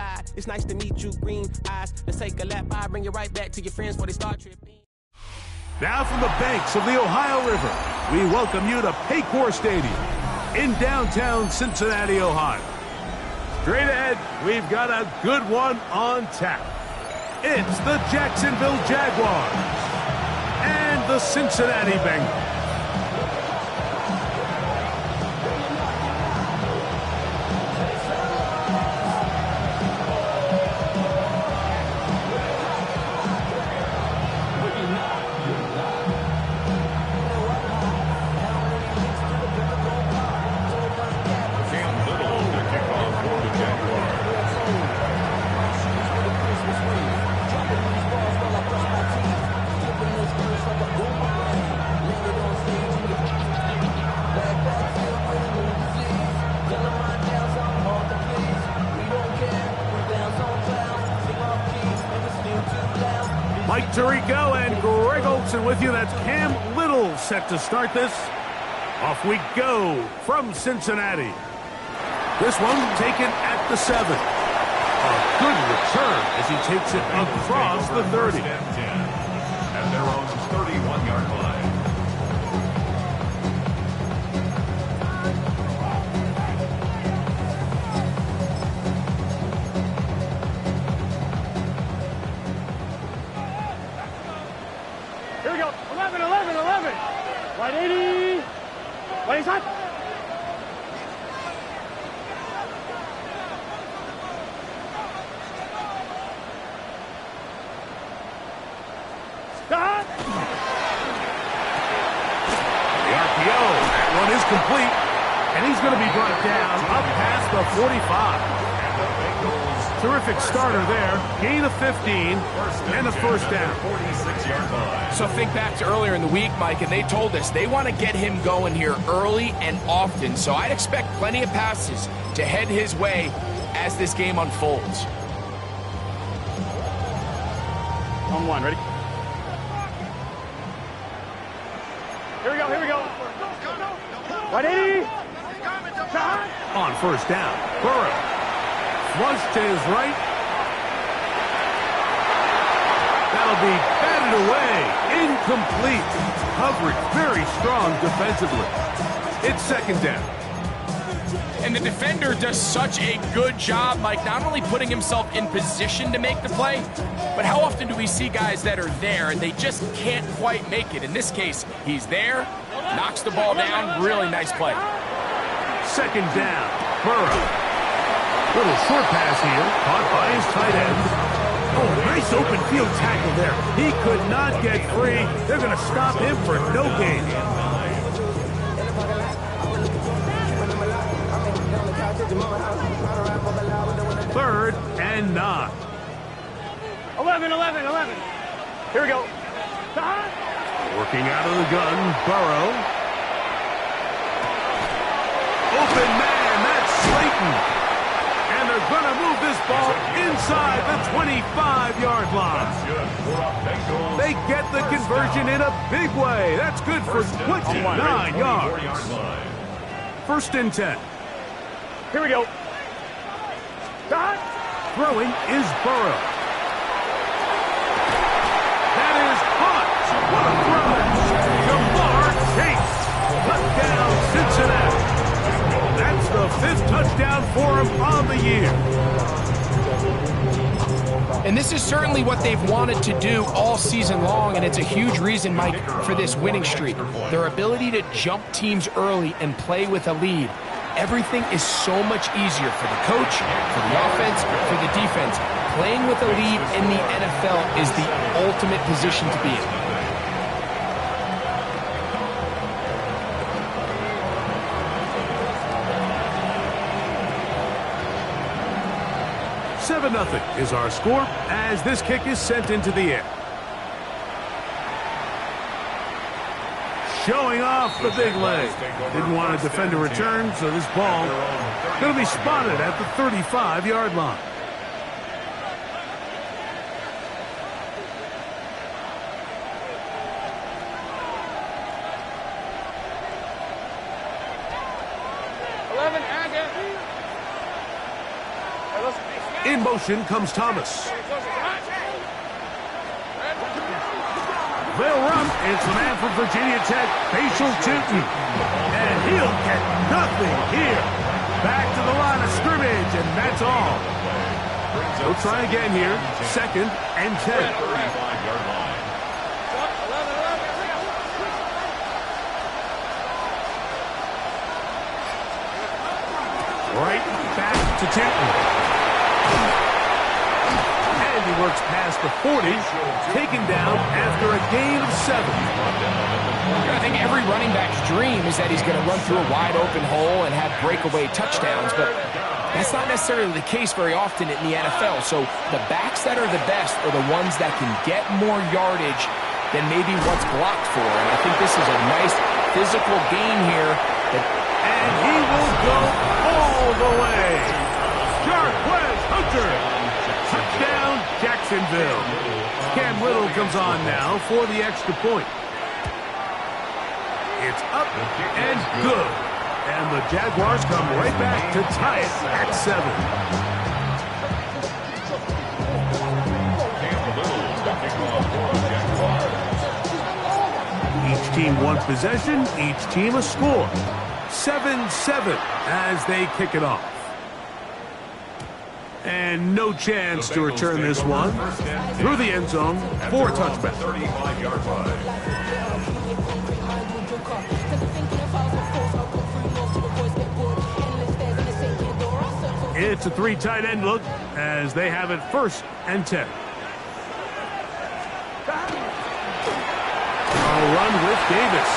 fly. It's nice to meet you, green eyes. Let's take a lap, I bring you right back to your friends before they start tripping. Now from the banks of the Ohio River, we welcome you to Paycor Stadium in downtown Cincinnati, Ohio. Straight ahead, we've got a good one on tap. It's the Jacksonville Jaguars and the Cincinnati Bengals. Mike Tirico and Greg Olsen with you. That's Cam Little set to start this. Off we go from Cincinnati. This one taken at the 7. A good return as he takes it across the 30. At their own 31-yard line. Here we go. 11, 11, 11. Right 80. Right side. Stop. The RPO. That one is complete. And he's going to be brought down up past the 45. Terrific starter there. Gain of 15 and a first down. 46-yard line. So think back to earlier in the week, Mike, and they told us they want to get him going here early and often. So I'd expect plenty of passes to head his way as this game unfolds. On one, ready? Here we go, here we go. Right 80. Shot. On first down, Burrow. Flush to his right. That'll be batted away. Incomplete. Coverage very strong defensively. It's second down. And the defender does such a good job, Mike, not only putting himself in position to make the play, but how often do we see guys that are there and they just can't quite make it? In this case, he's there, knocks the ball down, really nice play. Second down, Burrow. Little short pass here, caught by his tight end. Oh, nice open field tackle there. He could not get free. They're going to stop him for no gain. Third and 9. 11, 11, 11. Here we go. Shot. Working out of the gun, Burrow. Open man, that's Slayton. And they're going to move this ball inside the 25-yard line. They get the conversion in a big way. That's good for 29 yards. First and 10. Here we go. Shot. Throwing is Burrow. That is caught. What a throw. Jamar Chase. Touchdown, Cincinnati. That's the 5th touchdown for him on the year. And this is certainly what they've wanted to do all season long, and it's a huge reason, Mike, for this winning streak. Their ability to jump teams early and play with a lead. Everything is so much easier for the coach, for the offense, for the defense. Playing with a lead in the NFL is the ultimate position to be in. 7-0 is our score as this kick is sent into the air. Showing off the big leg. Didn't want to defend a return, so this ball going to be spotted at the 35-yard line. Let's In motion comes Thomas. They'll run. It's the man from Virginia Tech, Facial Tinton. And he'll get nothing here. Back to the line of scrimmage, and that's all. They'll try again here. 2nd and 10. Right back to Tinton. And he works past the 40, taken down after a gain of 7. I think every running back's dream is that he's going to run through a wide-open hole and have breakaway touchdowns, but that's not necessarily the case very often in the NFL. So the backs that are the best are the ones that can get more yardage than maybe what's blocked for. And I think this is a nice physical gain here. And he will go all the way. Jarquez Hunter. Touchdown, Jacksonville. Cam Little comes on now for the extra point. It's up and good. And the Jaguars come right back to tie it at 7. Each team one possession, each team a score. 7-7 as they kick it off. And no chance to return this one. Through the end zone for a touchback. 35-yard line. It's a 3 tight end look as they have it 1st and 10. A run with Davis.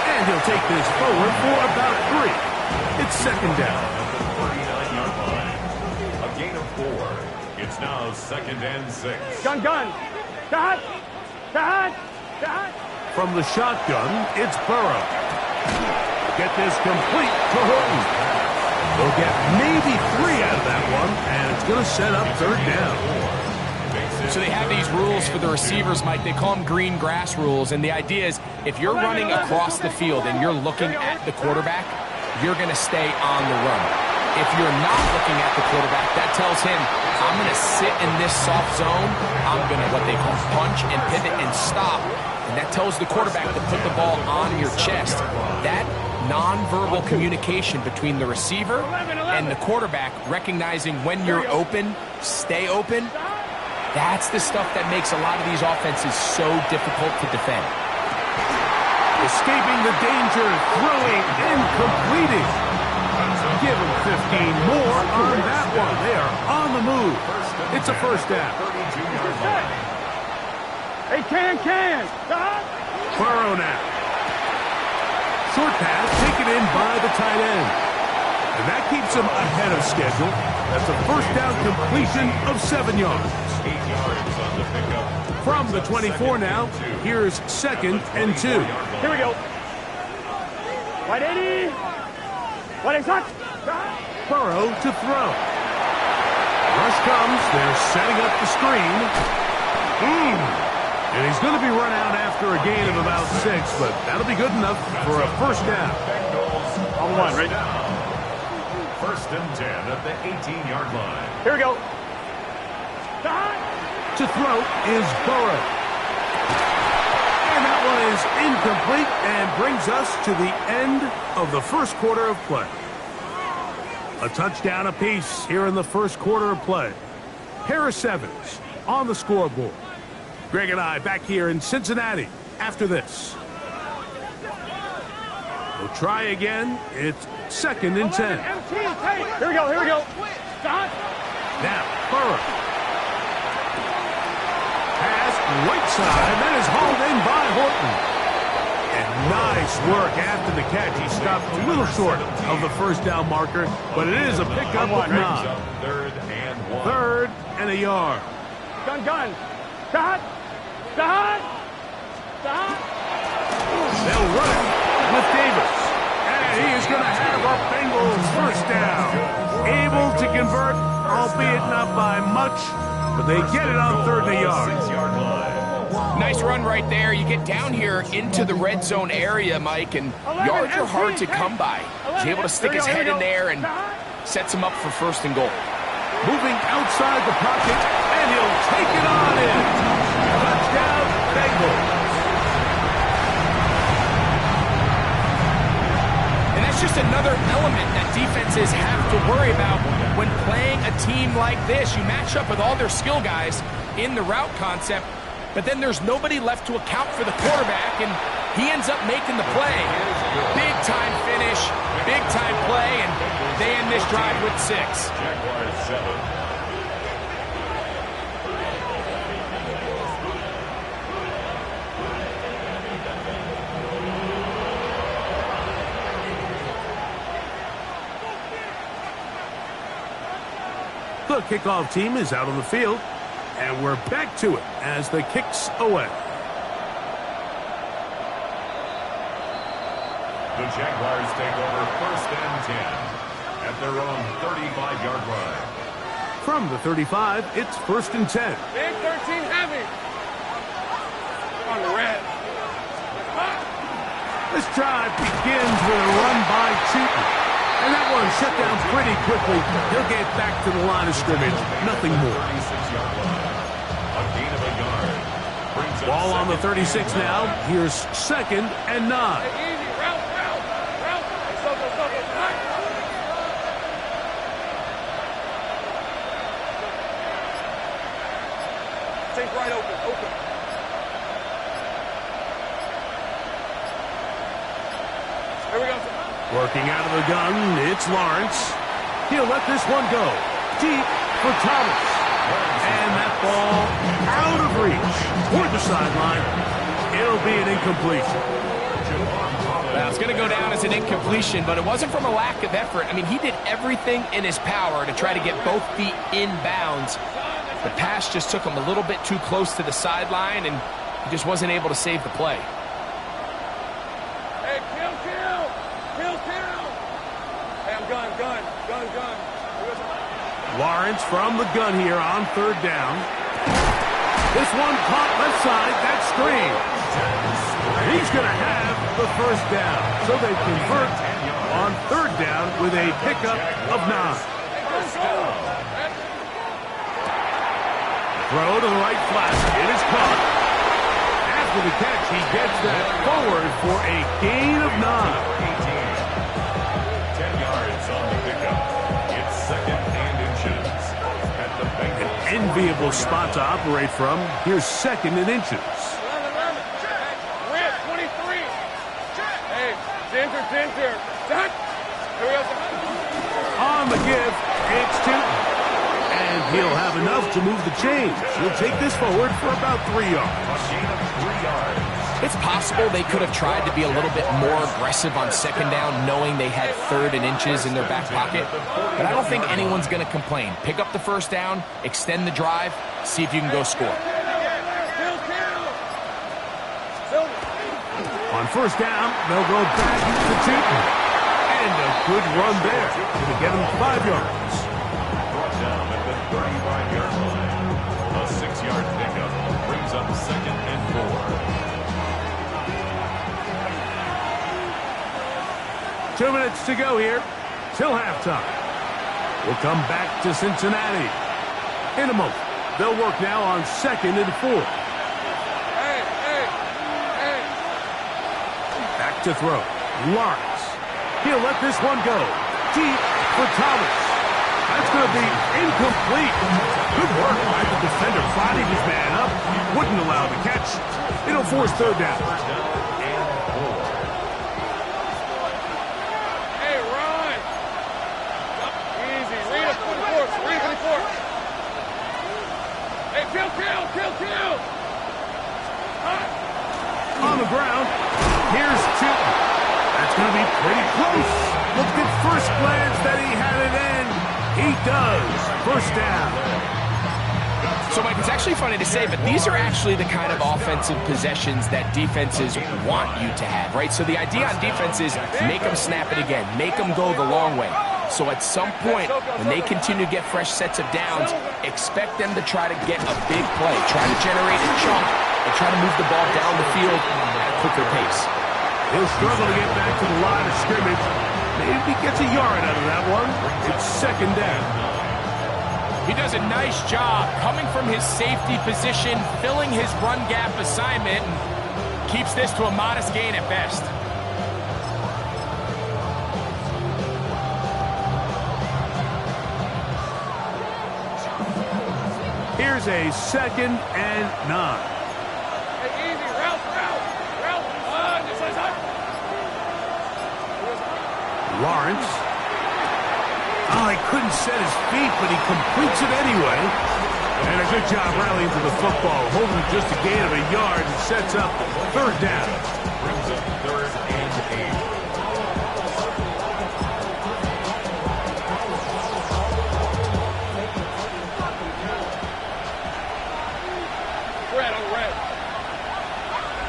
And he'll take this forward for about 3. It's 2nd down. At the 39-yard line. A gain of 4. It's now 2nd and 6. Gun. Dot. From the shotgun, it's Burrow. Get this complete to Horton. They'll get maybe 3 out of that one, and it's going to set up 3rd down. So they have these rules for the receivers, Mike. They call them green grass rules, and the idea is if you're running across the field and you're looking at the quarterback, you're going to stay on the run. If you're not looking at the quarterback, that tells him, I'm going to sit in this soft zone. I'm going to, what they call, punch and pivot and stop. And that tells the quarterback to put the ball on your chest. That nonverbal communication between the receiver and the quarterback, recognizing when you're open, stay open, that's the stuff that makes a lot of these offenses so difficult to defend. Escaping the danger, throwing and completing. Give him 15 more on that one. They are on the move. It's a 1st down. Hey, can. Burrow now. Short pass taken in by the tight end. And that keeps him ahead of schedule. That's a 1st down completion of 7 yards. 8 yards on the pickup. From the 24 now, here's 2nd and 2. Here we go. Right 80. Right hot. Burrow to throw. Rush comes. They're setting up the screen. And he's going to be run out after a gain of about 6, but that'll be good enough for a 1st down. Bengals On 1, right? 1st and 10 at the 18-yard line. Here we go. To throw is Burrow. And that one is incomplete and brings us to the end of the 1st quarter of play. A touchdown apiece here in the 1st quarter of play. Harris Evans on the scoreboard. Greg and I back here in Cincinnati after this. We'll try again. It's 2nd and 10. Here we go. Now, Burrow. Pass right side. That is hauled in by Horton. And nice work after the catch. He stopped a little short of the 1st down marker, but it is a pickup of 9. 3rd and 1. 3rd and a yard. Gun. They'll run it with Davis. And he is going to have our Bengals 1st down. Able to convert, albeit not by much, but they get it on 3rd and a yard. 6-yard line. Nice run right there. You get down here into the red zone area, Mike, and yards are hard to come by. He's able to stick his head in there and sets him up for 1st and goal. moving outside the pocket, and he'll take it on in. Touchdown, Bengals. And that's just another element that defenses have to worry about when playing a team like this. You match up with all their skill guys in the route concept, but then there's nobody left to account for the quarterback, and he ends up making the play. Big-time finish, big-time play, and they end this drive with 6. Jaguars 7. The kickoff team is out on the field, and we're back to it as the kick's away. The Jaguars take over 1st and 10 at their own 35-yard line. From the 35, it's 1st and 10. Big 13 heavy. On the red. This drive begins with a run by Cheaton. And that one shut down pretty quickly. He'll get back to the line of scrimmage. Nothing more. 36-yard line. A gain of a yard. Brings up Ball on the 2nd 36 now. Here's 2nd and 9. Easy. Route. Go. Take right open. Here we go. Working out of the gun, it's Lawrence. He'll let this one go. Deep for Thomas. And that ball out of reach. Toward the sideline. It'll be an incompletion. Now, it's going to go down as an incompletion, but it wasn't from a lack of effort. I mean, he did everything in his power to try to get both feet in bounds. The pass just took him a little bit too close to the sideline, and he just wasn't able to save the play. Hey, kill. Hey, I'm gun. Lawrence from the gun here on 3rd down. This one caught left side. That screen. He's going to have the 1st down. So they convert on 3rd down with a pickup of 9. Throw to the right flat. It is caught. After the catch, he gets that forward for a gain of 9. 10 yards on the pickup. It's 2nd and inches at the Bengals. Enviable spot to operate from. Here's 2nd and inches. 23. Hey, Ginger. Here we go. On the give, it's Tootin. And he'll have enough to move the chains. He'll take this forward for about 3 yards. A gain of 3 yards. It's possible they could have tried to be a little bit more aggressive on 2nd down, knowing they had 3rd and inches in their back pocket. But I don't think anyone's going to complain. Pick up the 1st down, extend the drive, see if you can go score. On 1st down, they'll go back to Tootin. And a good run there. Going to get him 5 yards. Brought down at the 35-yard line. A 6-yard pickup brings up 2nd and 4. 2 minutes to go here till halftime. We'll come back to Cincinnati in a moment. They'll work now on 2nd and 4. Back to throw. Lawrence. He'll let this one go. Deep for Thomas. That's going to be incomplete. Good work by the defender. Fighting his man up. Wouldn't allow the catch. It'll force 3rd down. Hey, run. Easy. Read it. 24. Hey, kill. On the ground. Here's Tootin. That's going to be pretty close. Look at first glance that he had it in. He does. 1st down. So, Mike, it's actually funny to say, but these are actually the kind of offensive possessions that defenses want you to have, right? So the idea on defense is make them snap it again, make them go the long way. So at some point, when they continue to get fresh sets of downs, expect them to try to get a big play, try to generate a chunk, and try to move the ball down the field at a quicker pace. He'll struggle to get back to the line of scrimmage. Maybe he gets a yard out of that one. It's 2nd down. He does a nice job coming from his safety position, filling his run gap assignment, and keeps this to a modest gain at best. Here's a 2nd and 9. Hey, easy, route. Lawrence. Oh, he couldn't set his feet, but he completes it anyway. And a good job rallying to the football, holding just a gain of a yard and sets up 3rd down. Brings up 3rd and 8. Red.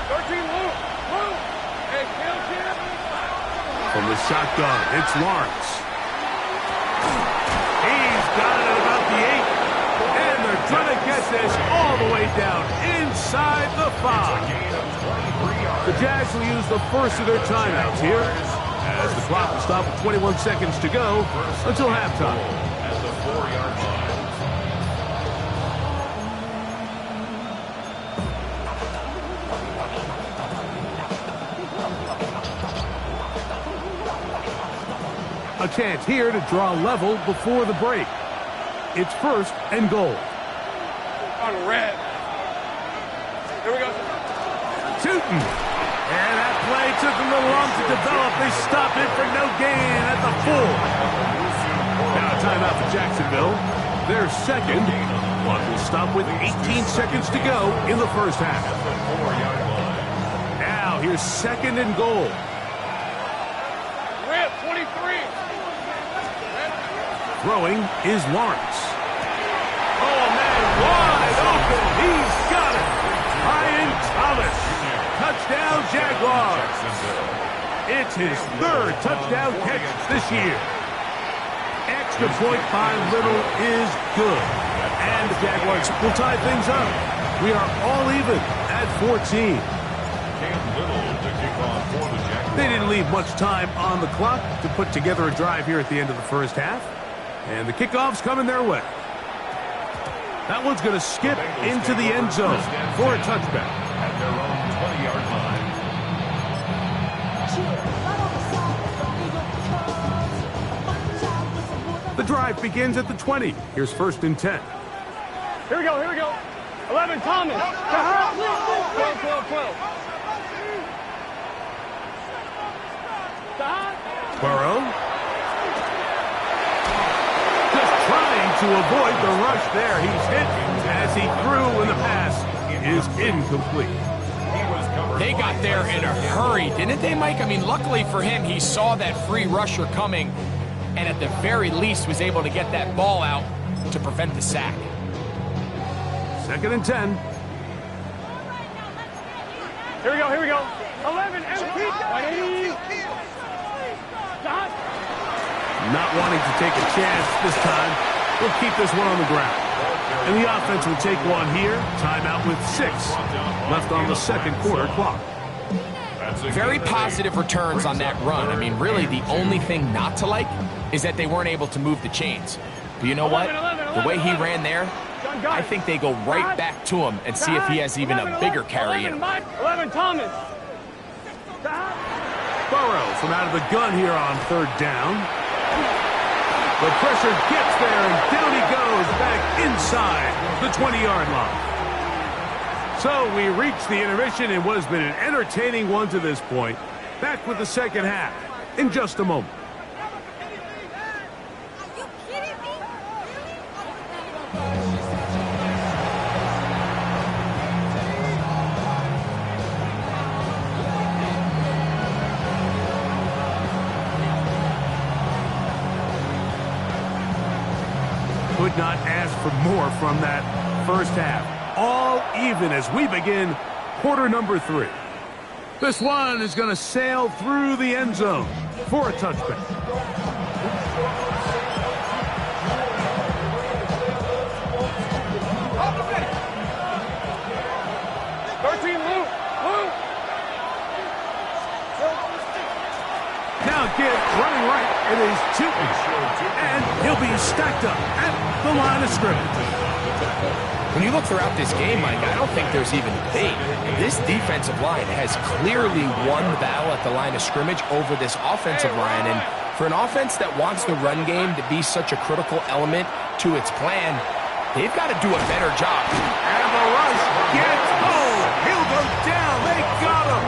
13, Lou. Hey, kill. From the shotgun, it's Lawrence. He's got it at about the 8. And they're trying to get this all the way down inside the 5. The Jags will use the first of their timeouts here, as the clock will stop with 21 seconds to go until halftime. At the 4-yard line. A chance here to draw level before the break. It's 1st and goal. On red. Here we go. Tootin'. And that play took a little long to develop. They stopped it for no gain at the 4. Now a timeout for Jacksonville. Their 2nd. Clock will stop with 18 seconds to go in the first half. At the 4-yard line. Now here's 2nd and goal. Red, 23. Throwing is Lawrence. Oh, man, wide open. He's got it. Ryan Thomas. Touchdown, Jaguars. It's his 3rd touchdown catch this year. Extra point by Little is good. And the Jaguars will tie things up. We are all even at 14. Cam Little to kick off for the Jaguars. They didn't leave much time on the clock to put together a drive here at the end of the first half. And the kickoff's coming their way. That one's going to skip into the end zone for a touchback. At their own 20-yard line. The drive begins at the 20. Here's 1st and 10. Here we go. 11, Thomas. 12. Burrow. Just trying to avoid the rush there. He's hit as he threw, and the pass is incomplete. They got there in a hurry, didn't they, Mike? I mean, luckily for him, he saw that free rusher coming, and at the very least was able to get that ball out to prevent the sack. 2nd and 10. Here we go. 11, empty. Not wanting to take a chance this time. We'll keep this one on the ground. And the offense will take one here. Timeout with 6 left on the 2nd quarter clock. Very positive returns on that run. I mean, really, the only thing not to like is that they weren't able to move the chains. But you know what? The way he ran there, I think they go right back to him and see if he has even a bigger carry in him. 11, Thomas. Burrow from out of the gun here on 3rd down. The pressure gets there, and down he goes back inside the 20-yard line. So we reach the intermission in what has been an entertaining one to this point. Back with the second half in just a moment. Are you kidding me? Could not ask for more from that first half. All even as we begin quarter number 3. This one is going to sail through the end zone for a touchback. Now again, running right, it is Tootin'. And he'll be stacked up at the line of scrimmage. When you look throughout this game, Mike, I don't think there's even debate. This defensive line has clearly won the battle at the line of scrimmage over this offensive line. And for an offense that wants the run game to be such a critical element to its plan, they've got to do a better job. And the rush gets home. He'll go down. They got him.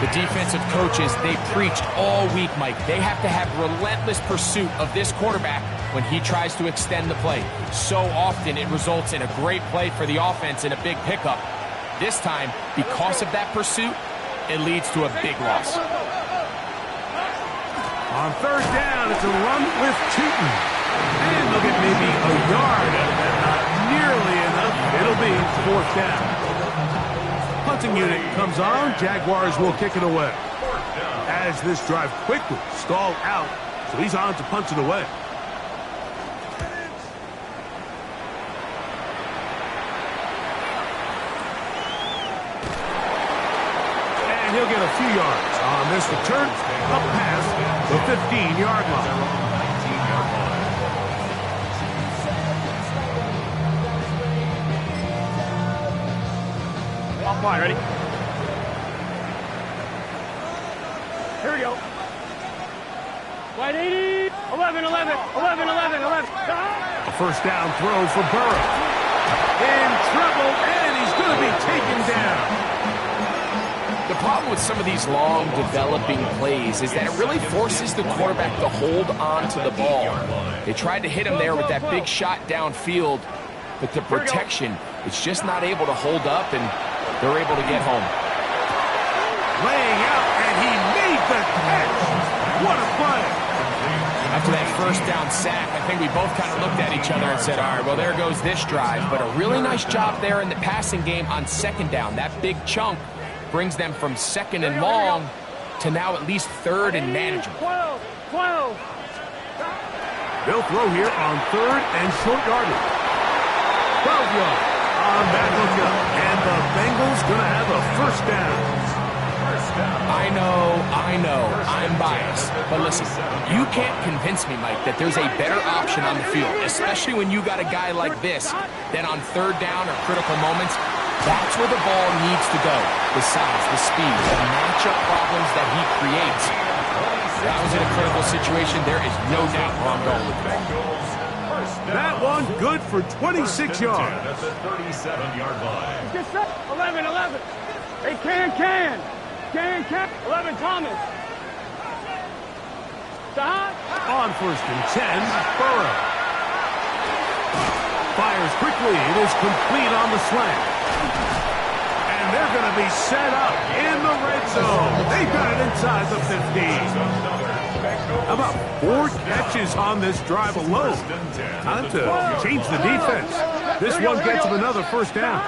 The defensive coaches, they preached all week, Mike. They have to have relentless pursuit of this quarterback when he tries to extend the play. So often it results in a great play for the offense and a big pickup. This time, because of that pursuit, it leads to a big loss. On third down, it's a run with Tootin. And they'll get maybe a yard out of that. Not nearly enough. It'll be fourth down. Punting unit comes on. Jaguars will kick it away. As this drive quickly stalled out, so he's on to punch it away. And he'll get a few yards on this return. Up past the 15-yard line. Offline, ready? Here we go. Wide 80, 11, 11, 11, 11, 11. A first down throw for Burrow. In trouble, and he's going to be taken down. The problem with some of these long developing plays is that it really forces the quarterback to hold on to the ball. They tried to hit him there with that big shot downfield, but the protection is just not able to hold up, and they're able to get home. Laying out, and he made the catch. What a play. After that first down sack, I think we both kind of looked at each other and said, all right, well, there goes this drive. But a really nice job there in the passing game on second down. That big chunk brings them from second and long to now at least third and manageable. 12, 12. They'll throw here on third and short yardage. 12 yards on that hookup. And the Bengals going to have a first down. I know, I'm biased. But listen, you can't convince me, Mike, that there's a better option on the field, especially when you got a guy like this, than on third down or critical moments. That's where the ball needs to go. The size, the speed, the matchup problems that he creates. If I was in a critical situation, there is no doubt where I'm going with that. That one good for 26 yards. At the 37-yard line. Get set. 11, 11. Hey, can. 11, Thomas. On first and 10, Burrow. Fires quickly. It is complete on the slant. And they're going to be set up in the red zone. They've got it inside the 15. How about 4 catches on this drive alone? Time to change the defense. This one gets him another first down.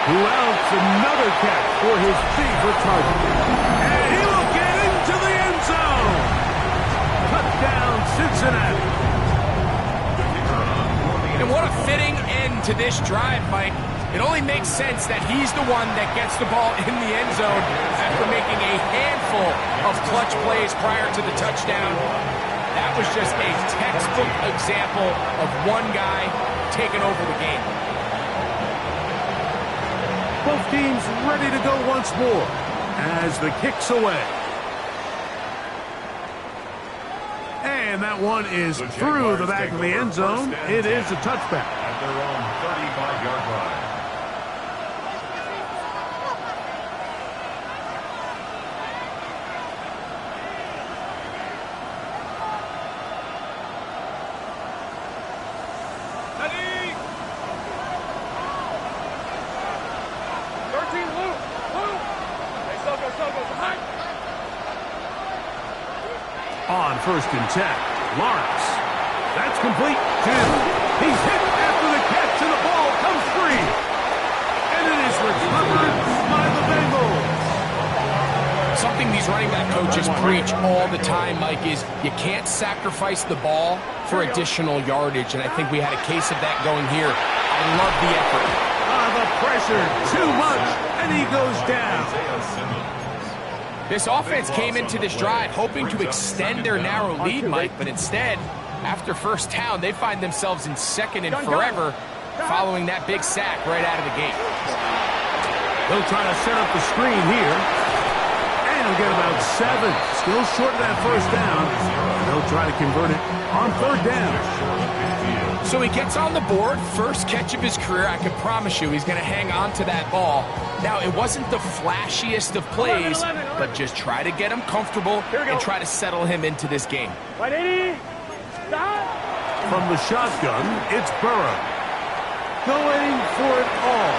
Who else? Another catch for his favorite target. And he will get into the end zone. Touchdown, Cincinnati. And what a fitting end to this drive, Mike. It only makes sense that he's the one that gets the ball in the end zone after making a handful of clutch plays prior to the touchdown. That was just a textbook example of one guy taking over the game. Both teams ready to go once more as the kick's away. And that one is through the back of the end zone. It is a touchback. At their own 35-yard line. On first and 10, Lawrence. That's complete. He's hit after the catch, and the ball comes free. And it is recovered by the Bengals. Something these running back coaches preach all the time, Mike, is you can't sacrifice the ball for additional yardage. And I think we had a case of that going here. I love the effort. The pressure, too much, and he goes down. This offense came into this drive hoping to extend their narrow lead, Mike, but instead, after first down, they find themselves in second and forever following that big sack right out of the gate. They'll try to set up the screen here. And they'll get about 7. Still short of that first down. They'll try to convert it on third down. So he gets on the board, first catch of his career. I can promise you he's going to hang on to that ball. Now, it wasn't the flashiest of plays, but just try to get him comfortable and try to settle him into this game. Right 80. Stop. From the shotgun, it's Burrow. Going for it all.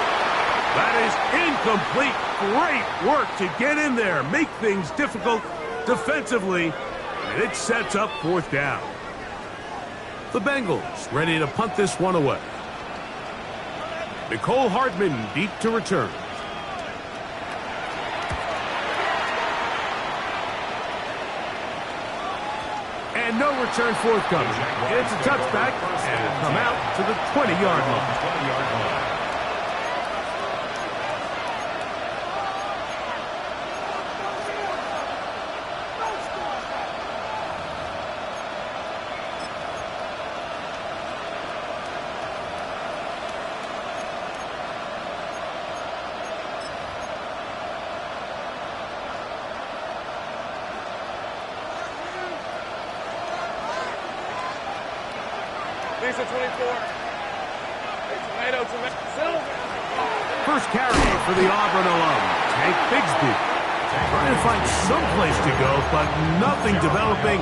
That is incomplete. Great work to get in there, make things difficult defensively, and it sets up fourth down. The Bengals ready to punt this one away. Nicole Hardman deep to return. And no return forthcoming. It's a touchback, and it'll come out to the 20-yard line. Lisa 24. Hey, tomato. First carry for the Auburn alum, Tank Bigsby. Trying to find some place to go, but nothing developing.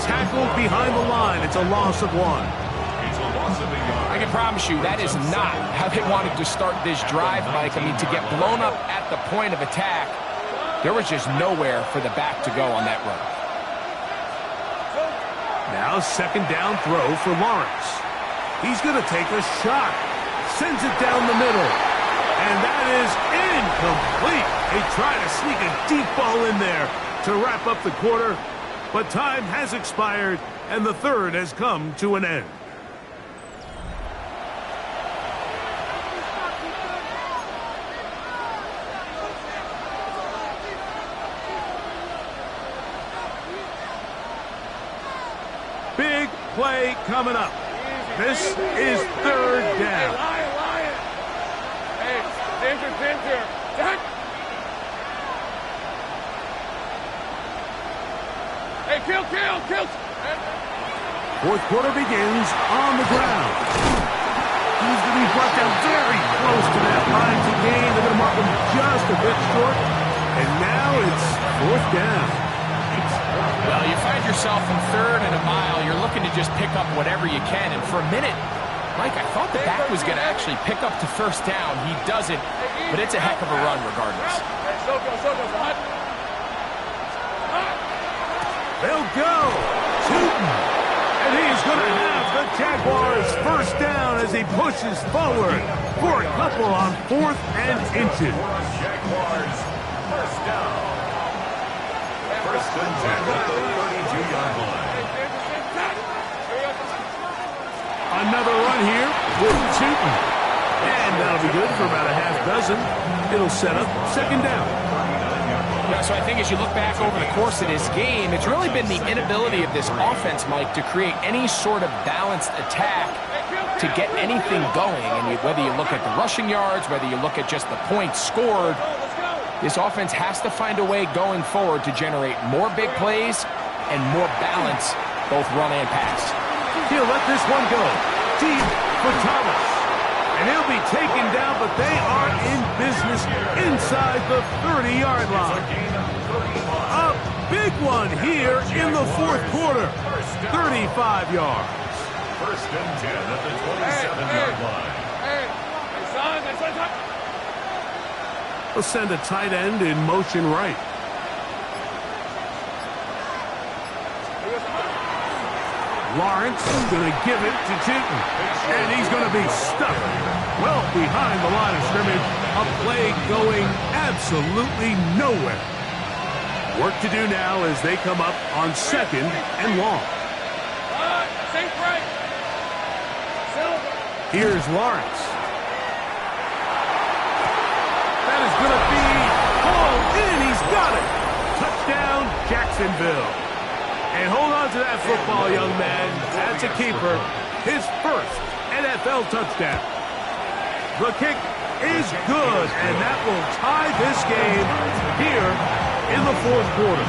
Tackled behind the line. It's a loss of 1. I can promise you that is not how they wanted to start this drive, Mike. I mean, to get blown up at the point of attack, there was just nowhere for the back to go on that run. Now second down throw for Lawrence. He's going to take a shot. Sends it down the middle. And that is incomplete. They try to sneak a deep ball in there to wrap up the quarter. But time has expired, and the third has come to an end. Big play coming up. This is third down. Hey, Ginger. Hey, kill. Fourth quarter begins on the ground. He's going to be brought down very close to that line to gain. They're going to mark him just a bit short. And now it's fourth down. Well, you find yourself in third and a mile. You're looking to just pick up whatever you can. And for a minute, Mike, I thought the back was going to actually pick up to first down. He doesn't, but it's a heck of a run regardless. They'll go. Tootin'. And he's going to have the Jaguars first down as he pushes forward for a couple on 4th and inches. Jaguars first down. First and 10 at the 32-yard line. Another run here with Tootin'. And that'll be good for about a half dozen. It'll set up second down. Yeah, so I think as you look back over the course of this game, it's really been the inability of this offense, Mike, to create any sort of balanced attack to get anything going. And whether you look at the rushing yards, whether you look at just the points scored, this offense has to find a way going forward to generate more big plays and more balance, both run and pass. He'll let this one go. Deep for Thomas. And he'll be taken down, but they are in business inside the 30-yard line. A big one here in the fourth quarter. 35 yards. First and 10 at the 27-yard line. They'll send a tight end in motion right. Lawrence is going to give it to Tootin'. And he's going to be stuck well behind the line of scrimmage. A play going absolutely nowhere. Work to do now as they come up on second and long. Here's Lawrence. That is going to be hauled in. He's got it. Jacksonville. And hold on to that football, young man. That's a keeper. His first NFL touchdown. The kick is good, and that will tie this game here in the fourth quarter.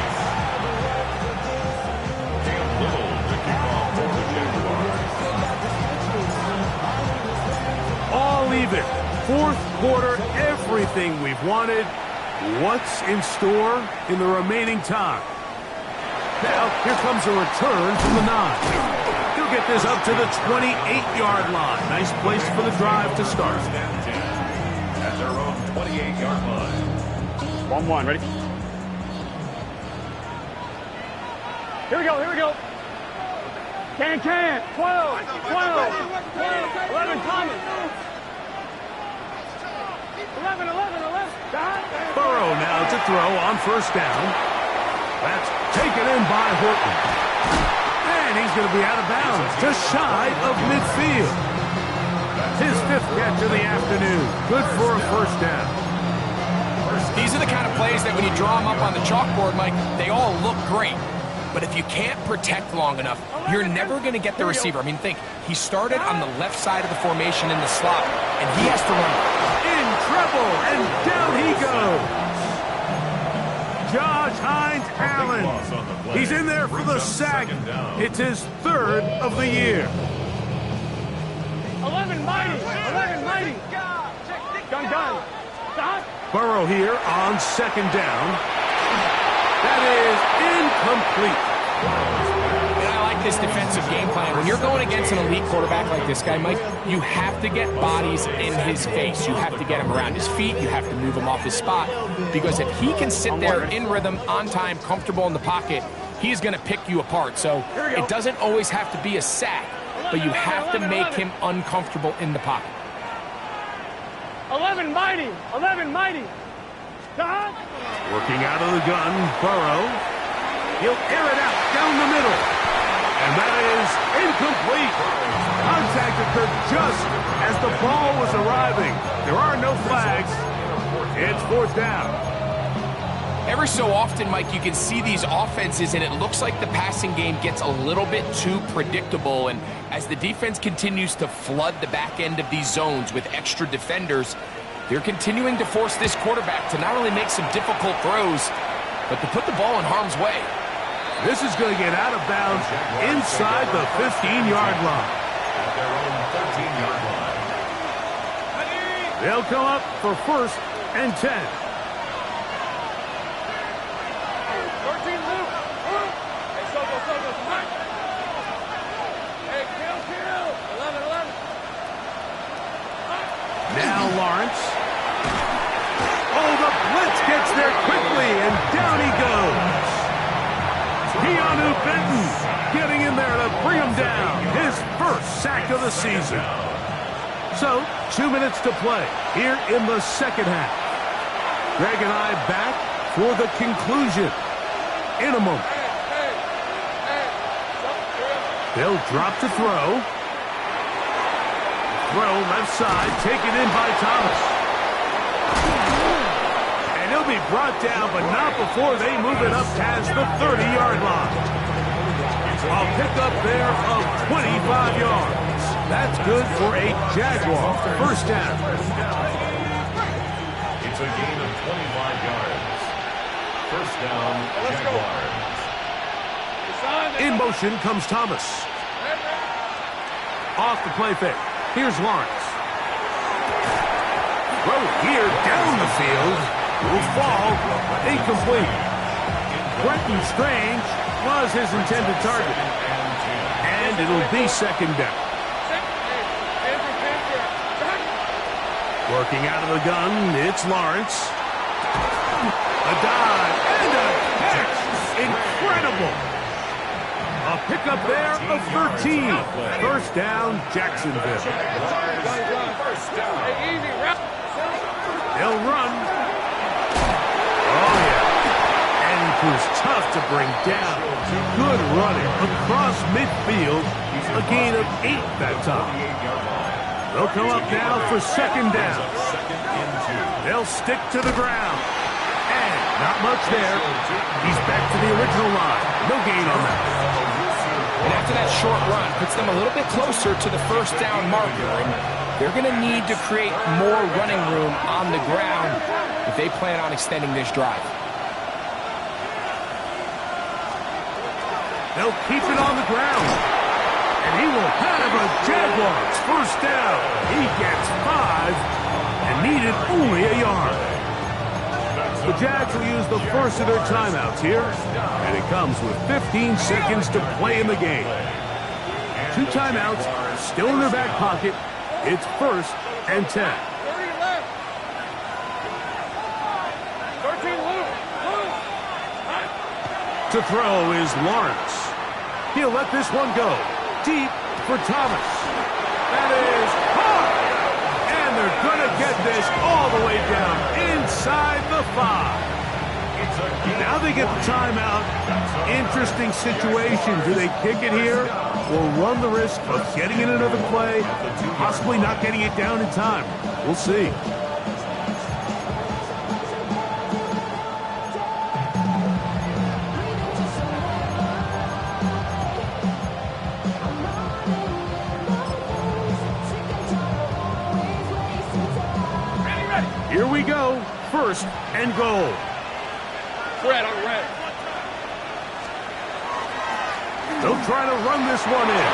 All even. Fourth quarter, everything we've wanted. What's in store in the remaining time? Now, here comes a return from the 9. He'll get this up to the 28-yard line. Nice place for the drive to start. At their own 28-yard line. 1-1, ready? Here we go, here we go. Can. 12, 11, Thomas. 11. Burrow now to throw on first down. That's taken in by Horton. And he's going to be out of bounds, just shy of midfield. His 5th catch of the afternoon. Good for a first down. These are the kind of plays that when you draw them up on the chalkboard, Mike, they all look great. But if you can't protect long enough, you're never going to get the receiver. I mean, think, he started on the left side of the formation in the slot, and he has to run in trouble, and down he goes. Josh Hines-Allen. He's in there for the sack. It's his 3rd of the year. 11 mighty. Gun. Stop. Burrow here on second down. That is incomplete. And I like this defensive game plan. When you're going against an elite quarterback like this guy, Mike, you have to get bodies in his face. You have to get him around his feet. You have to move him off his spot. Because if he can sit there in rhythm, on time, comfortable in the pocket, he's going to pick you apart. So it doesn't always have to be a sack, but you have to make him uncomfortable in the pocket. 11 mighty. Stop. Working out of the gun, Burrow. He'll air it out down the middle. And that is incomplete. Contact occurred just as the ball was arriving. There are no flags. It's 4th down. Every so often, Mike, you can see these offenses, and it looks like the passing game gets a little bit too predictable. And as the defense continues to flood the back end of these zones with extra defenders, they're continuing to force this quarterback to not only make some difficult throws, but to put the ball in harm's way. This is going to get out of bounds inside the 15-yard line. At their own 13-yard line. They'll come up for 1st and 10. 13 Luke. Hey, Soko, Mike. Hey, kill. 11. Now Lawrence. Oh, the blitz gets there quickly, and down he goes. Keanu Benton getting in there to bring him down. His 1st sack of the season. So, 2 minutes to play here in the second half. Greg and I back for the conclusion in a moment. They'll drop to throw. Throw left side, taken in by Thomas. And he'll be brought down, but not before they move it up past the 30-yard line. A pickup there of 25 yards. That's good for a Jaguar first down. It's a gain of 25 yards. First down, Jaguars. In motion comes Thomas. Off the play fake. Here's Lawrence. Throw here down the field. Will fall. Incomplete. Quentin Strange was his intended target. And it'll be second down. Working out of the gun, it's Lawrence. A dive and a catch. Incredible. A pickup there of 13. First down, Jacksonville. They'll run. Oh, yeah. And he was tough to bring down. Good running across midfield. A gain of 8 that time. They'll come up now for second down. They'll stick to the ground. And Not much there. He's back to the original line. No gain on that. And after that short run, puts them a little bit closer to the first down marker. And they're going to need to create more running room on the ground if they plan on extending this drive. They'll keep it on the ground. And he will have a Jaguars first down. He gets 5 and needed only a yard. The Jags will use the first of their timeouts here, and it comes with 15 seconds to play in the game. 2 timeouts still in their back pocket. It's 1st and 10. To throw is Lawrence. He'll let this one go. Deep for Thomas. That is hard. And they're going to get this all the way down inside the 5. Now they get the timeout. Interesting situation. Do they kick it here or run the risk of getting in another play, possibly not getting it down in time? We'll see. Here we go. 1st and goal. Red on red. They'll try to run this one in.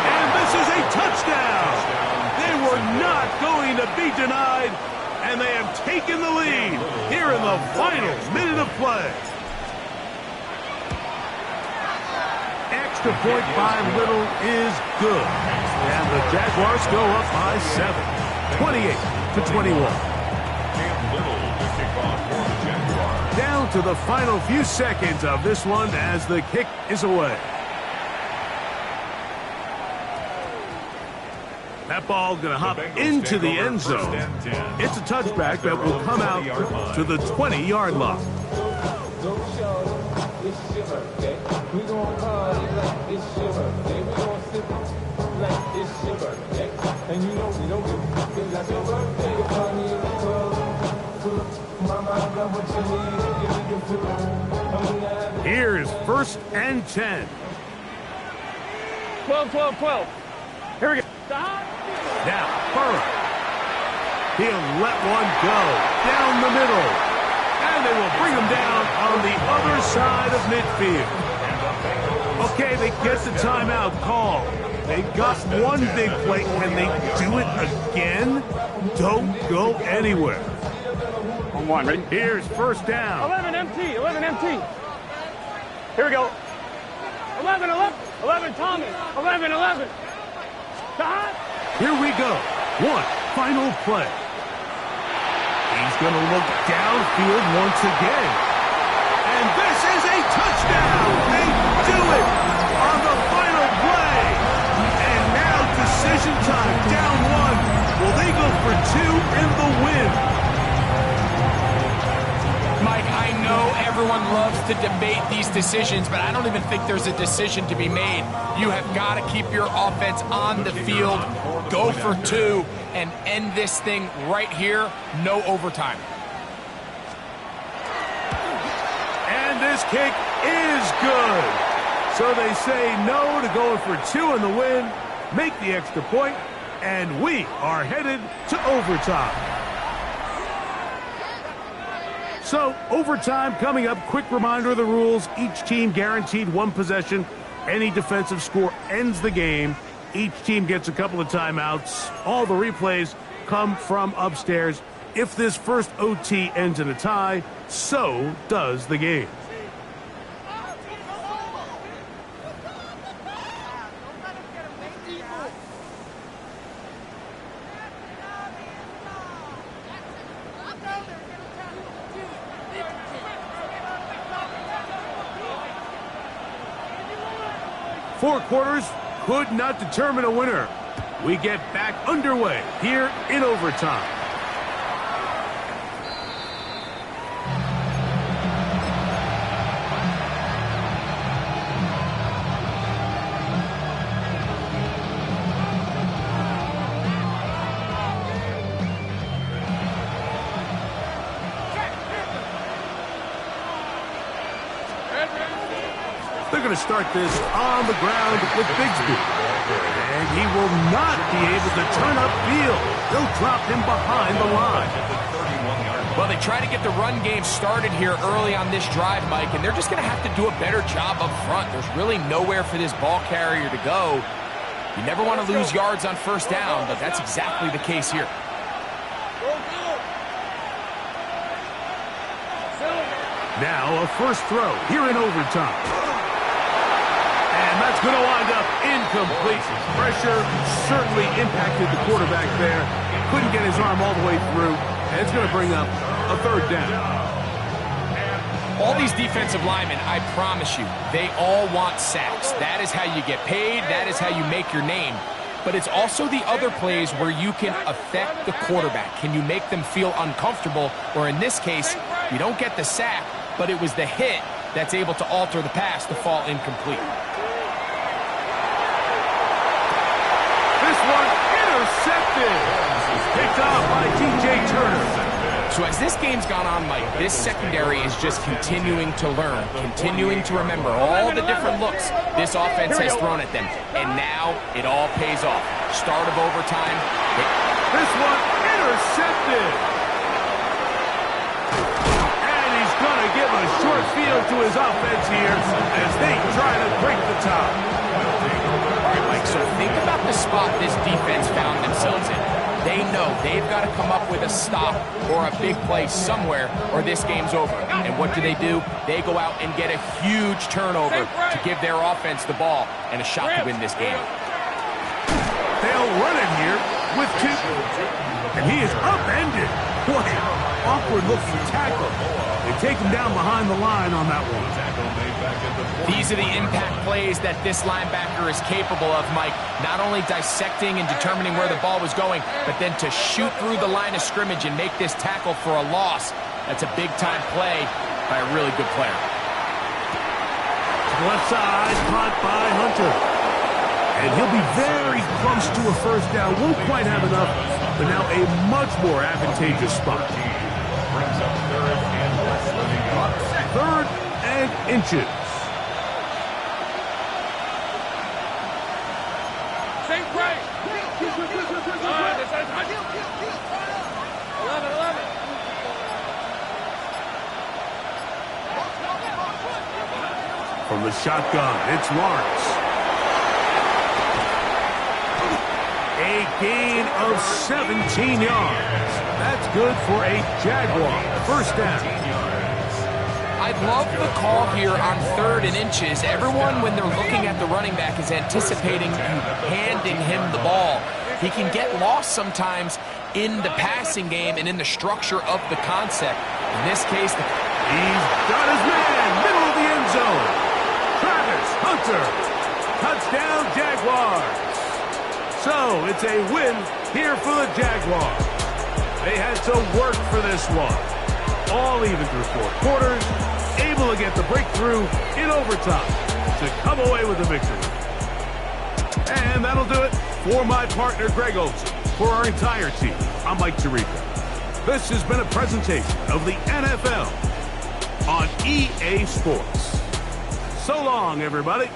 And this is a touchdown. They were not going to be denied. And they have taken the lead here in the final minute of play. Extra point by Little is good. And the Jaguars go up by 7. 28-21. Down to the final few seconds of this one as the kick is away. That ball going to hop into the end zone. It's a touchback that will come out to the 20-yard line. Here's 1st and 10. 12, 12, 12. Here we go. Now, Burrow. He'll let one go down the middle. And they will bring him down on the other side of midfield. Okay, they get the timeout call. They got one big play. Can they do it again? Don't go anywhere. On 1, ready? Here's 1st down. 11 MT, 11 MT. Here we go. 11, 11, 11 Thomas, 11, 11. Stop. Here we go. One final play. He's going to look downfield once again. And this is a touchdown. They do it on the final play. And now decision time. Down 1. Will they go for 2 in the win? Mike, I know everyone loves to debate these decisions, but I don't even think there's a decision to be made. You have got to keep your offense on the field, go for 2, and end this thing right here. No overtime. And this kick is good. So they say no to going for 2 in the win, make the extra point, and we are headed to overtime. So, overtime coming up. Quick reminder of the rules. Each team guaranteed 1 possession. Any defensive score ends the game. Each team gets a couple of timeouts. All the replays come from upstairs. If this first OT ends in a tie, so does the game. Four quarters could not determine a winner. We get back underway here in overtime. They're going to start this on the ground with Bigsby. And he will not be able to turn upfield. They'll drop him behind the line. Well, they try to get the run game started here early on this drive, Mike, and they're just going to have to do a better job up front. There's really nowhere for this ball carrier to go. You never want to lose yards on first down, but that's exactly the case here. Now a first throw here in overtime. And that's going to wind up incomplete. Pressure certainly impacted the quarterback there. Couldn't get his arm all the way through. And it's going to bring up a third down. All these defensive linemen, I promise you, they all want sacks. That is how you get paid. That is how you make your name. But it's also the other plays where you can affect the quarterback. Can you make them feel uncomfortable? Or in this case, you don't get the sack, but it was the hit that's able to alter the pass to fall incomplete. This one intercepted. Picked off by T.J. Turner. So as this game's gone on, Mike, this secondary is just continuing to learn, continuing to remember all the different looks this offense has thrown at them. And now it all pays off. Start of overtime. This one intercepted. And he's going to give a short field to his offense here as they try to break the top. All right, Mike, so think about the spot this defense found themselves in. They know they've got to come up with a stop or a big play somewhere or this game's over. And what do? They go out and get a huge turnover to give their offense the ball and a shot to win this game. They'll run it here with two. And he is upended. What an awkward-looking tackle. They take him down behind the line on that one. These are the impact plays that this linebacker is capable of, Mike. Not only dissecting and determining where the ball was going, but then to shoot through the line of scrimmage and make this tackle for a loss. That's a big-time play by a really good player. Left side, caught by Hunter. And he'll be very close to a first down. Won't quite have enough, but now a much more advantageous spot. Third and inches. Same price. 11. From the shotgun, it's Lawrence. A gain of 17 yards. That's good for a Jaguar. First down. I love the call here on 3rd and inches. Everyone, when they're looking at the running back, is anticipating you handing him the ball. He can get lost sometimes in the passing game and in the structure of the concept. In this case, he's got his man, middle of the end zone. Travis Hunter, touchdown Jaguars. So it's a win here for the Jaguars. They had to work for this one. All even through 4 quarters, able to get the breakthrough in overtime to come away with the victory. And that'll do it for my partner, Greg Olson. For our entire team, I'm Mike Tirico. This has been a presentation of the NFL on EA Sports. So long, everybody.